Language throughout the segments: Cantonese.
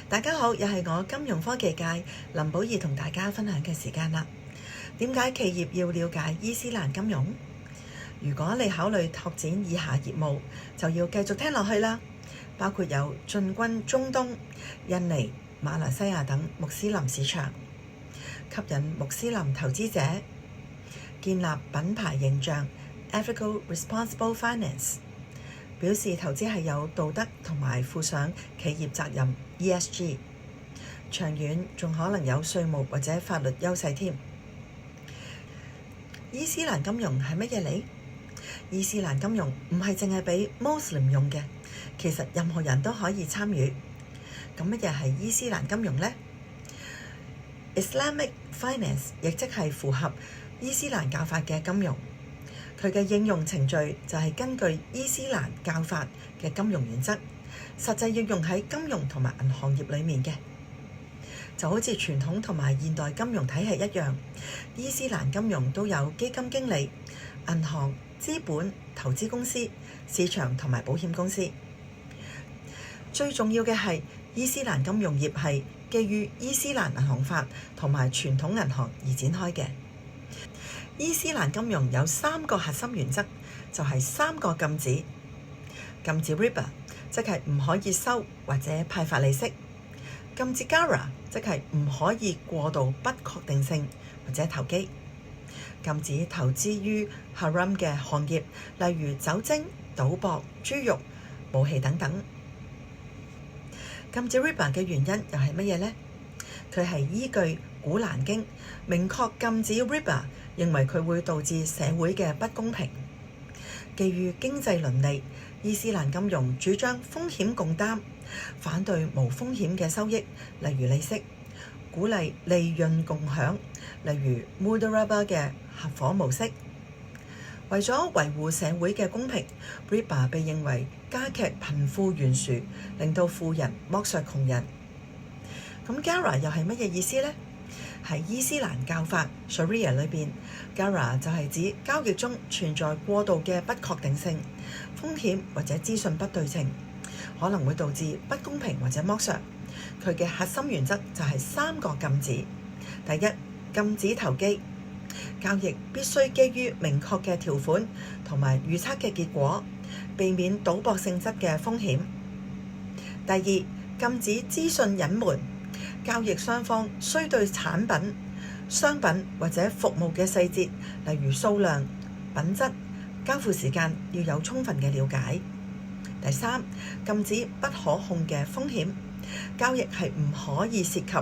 大家好，又係我金融科技界林寶儀同大家分享嘅時間啦。點解企業要了解伊斯蘭金融？如果你考慮拓展以下業務，就要繼續聽落去啦。包括有進軍中東、印尼、馬來西亞等穆斯林市場，吸引穆斯林投資者，建立品牌形象 Ethical Responsible Finance， 表示投資係有道德同埋負上企業責任 ESG， 長遠仲可能有稅務或者法律優勢添。伊斯蘭金融係乜嘢嚟？伊斯蘭金融唔係淨係俾穆斯林用嘅，其實任何人都可以參與。咁乜嘢係伊斯蘭金融呢？ Islamic Finance 亦即係符合伊斯蘭教法嘅金融，佢嘅應用程序就係根據伊斯蘭教法嘅金融原則，實際應用喺金融同埋銀行業裡面嘅。就好似傳統同埋現代金融體系一樣，伊斯蘭金融都有基金經理、銀行、資本、投資公司、市場同埋保險公司。最重要嘅係，伊斯蘭金融業係基於伊斯蘭銀行法同埋傳統銀行而展開嘅。伊斯蘭金融有3個核心原則，就係3個禁止：禁止 riba， 即係唔可以收或者派發利息；禁止 gara， 即係唔可以過度不確定性或者投機；禁止投資於 haram 嘅行業，例如酒精、賭博、豬肉、武器等等。禁止 riba 嘅原因又係乜嘢呢？佢係依據古蘭經明確禁止 riba， 認為佢會導致社會嘅不公平。基於經濟倫理，伊斯蘭金融主張風險共擔，反對無風險嘅收益，例如利息，鼓勵利潤共享，例如 Mudarabah 嘅合夥模式。為咗維護社會嘅公平， riba 被認為加劇貧富懸殊，令到富人剝削窮人。咁 gara 又係乜嘢意思呢？喺伊斯蘭教法 Sharia 裏邊， gara 就係指交易中存在過度嘅不確定性、風險或者資訊不對稱，可能會導致不公平或者剝削。佢嘅核心原則就係3個禁止。第一，禁止投機，交易必須基於明確嘅條款同埋預測嘅結果，避免賭博性質嘅風險。第二，禁止資訊隱瞞，交易雙方需對產品、商品或者服務嘅細節，例如數量、品質、交付時間，要有充分嘅了解。第三，禁止不可控嘅風險，交易係唔可以涉及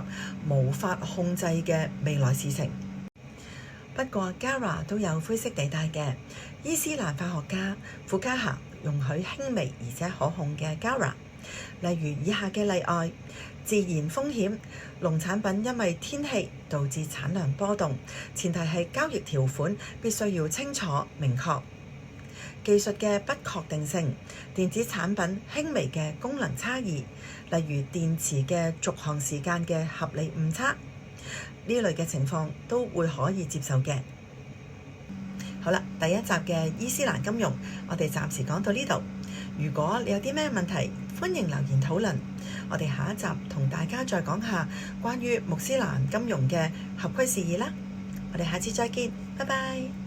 無法控制嘅未來事情。不過 gara 都有灰色地帶嘅，伊斯蘭法學家傅卡夏容許輕微而且可控嘅 gara， 例如以下嘅例外：自然風險，農產品因為天氣導致產量波動，前提係交易條款必須要清楚明確；技術嘅不確定性，電子產品輕微嘅功能差異，例如電池嘅續航時間嘅合理誤差，呢類嘅情況都會可以接受嘅。好啦，第一集嘅伊斯蘭金融，我哋暫時講到呢度。如果你有啲咩問題，歡迎留言討論。我哋下一集同大家再講下關於穆斯蘭金融嘅合規事宜啦。我哋下次再見，拜拜。